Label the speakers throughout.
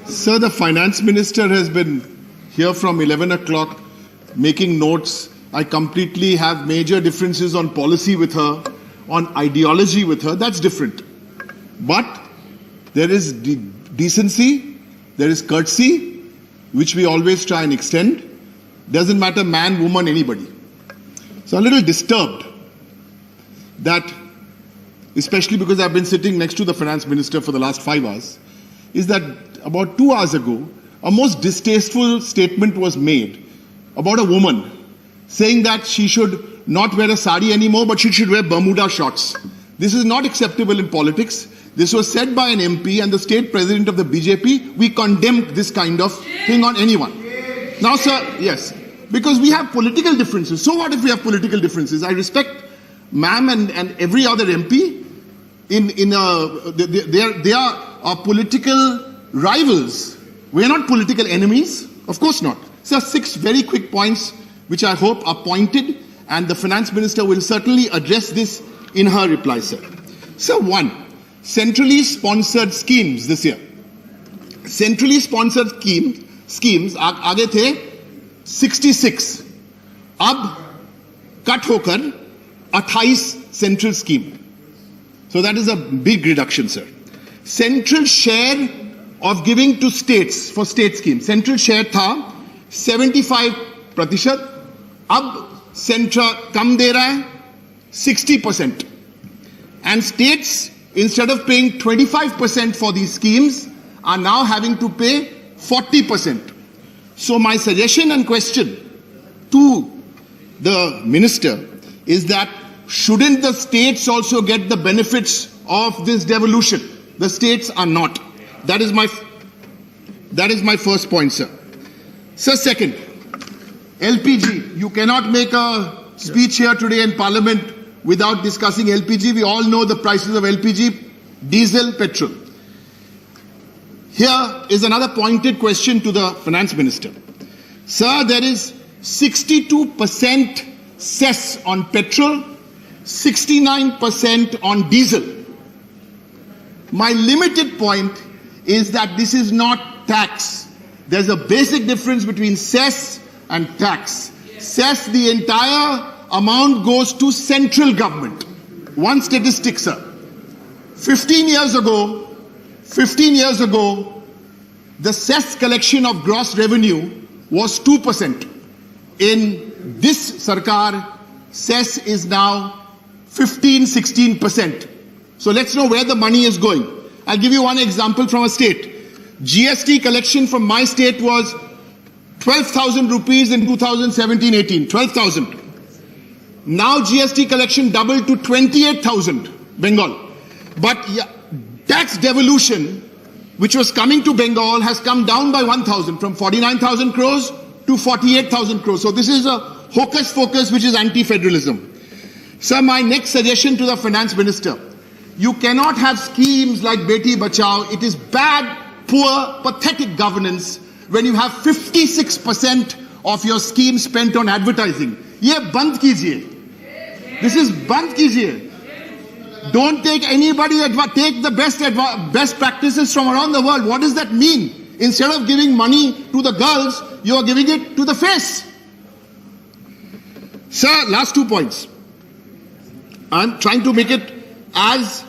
Speaker 1: Sir, the finance minister has been here from 11 o'clock making notes. I completely have major differences on policy with her, on ideology with her. That's different. But there is decency, there is courtesy, which we always try and extend. Doesn't matter man, woman, anybody. So I'm a little disturbed that, especially because I've been sitting next to the finance minister for the last 5 hours, is that about 2 hours ago, a most distasteful statement was made about a woman saying that she should not wear a sari anymore, but she should wear Bermuda shorts. This is not acceptable in politics. This was said by an MP and the state president of the BJP. We condemn this kind of thing on anyone. Now, sir, yes, because we have political differences. So what if we have political differences? I respect ma'am and every other MP. They are our political rivals. We are not political enemies. Of course not. So 6 very quick points which I hope are pointed, and the finance minister will certainly address this in her reply, sir. So 1, centrally sponsored schemes this year. Centrally sponsored schemes आगे थे 66, अब cut होकर 28 central scheme. So that is a big reduction, sir. Central share of giving to states for state schemes. Central share था 75%, अब central कम दे रहा है 60%. And states, instead of paying 25% for these schemes, are now having to pay 40%. So my suggestion and question to the minister is that shouldn't the states also get the benefits of this devolution? The states are not. That is my first point, sir. Sir, second, LPG. You cannot make a speech here today in Parliament without discussing LPG. We all know the prices of LPG, diesel, petrol. Here is another pointed question to the finance minister. Sir, there is 62% cess on petrol, 69% on diesel. My limited point is that this is not tax. There's a basic difference between cess and tax. Cess, the entire amount goes to central government. One statistic, sir. 15 years ago, the cess collection of gross revenue was 2%. In this Sarkar, cess is now 15-16%. So let's know where the money is going. I'll give you one example from a state. GST collection from my state was 12,000 rupees in 2017-18, 12,000. Now GST collection doubled to 28,000, Bengal. But tax devolution, which was coming to Bengal, has come down by 1,000, from 49,000 crores to 48,000 crores. So this is a hocus pocus which is anti-federalism. Sir, my next suggestion to the finance minister. You cannot have schemes like Beti Bachao. It is bad, poor, pathetic governance when you have 56% of your scheme spent on advertising. Ye band kijiye. This is band kijiye. Don't take anybody, take the best practices from around the world. What does that mean? Instead of giving money to the girls, you are giving it to the face. Sir, last 2 points. I'm trying to make it as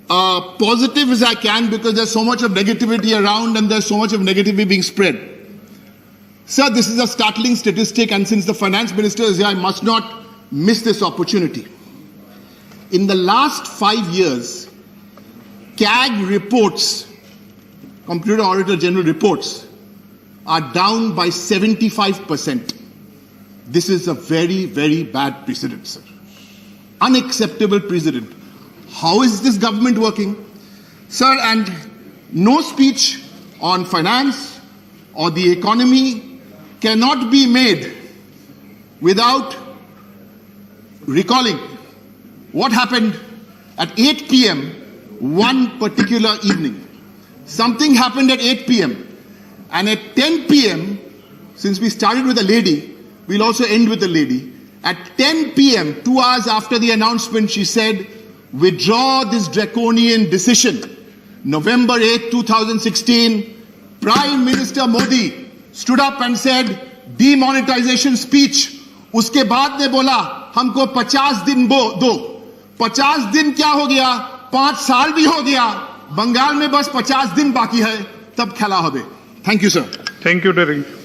Speaker 1: positive as I can because there's so much of negativity around and there's so much of negativity being spread. Sir, this is a startling statistic, and since the finance minister is here, I must not miss this opportunity. In the last 5 years, CAG reports, Comptroller Auditor General reports, are down by 75%. This is a very, very bad precedent, sir. Unacceptable precedent. How is this government working? Sir, and no speech on finance or the economy cannot be made without recalling what happened at 8 p.m. one particular evening. Something happened at 8 p.m. and at 10 p.m., since we started with a lady, we'll also end with a lady. At 10 p.m., 2 hours after the announcement, she said, withdraw this draconian decision. November 8, 2016, Prime Minister Modi stood up and said demonetization speech. उसके बाद ने बोला हमको 50 दिन दो. 50 दिन क्या हो गया? 5 साल भी हो गया. बंगाल में बस 50 दिन बाकी है, तब खेला होबे. Thank you, sir.
Speaker 2: Thank you, Derek.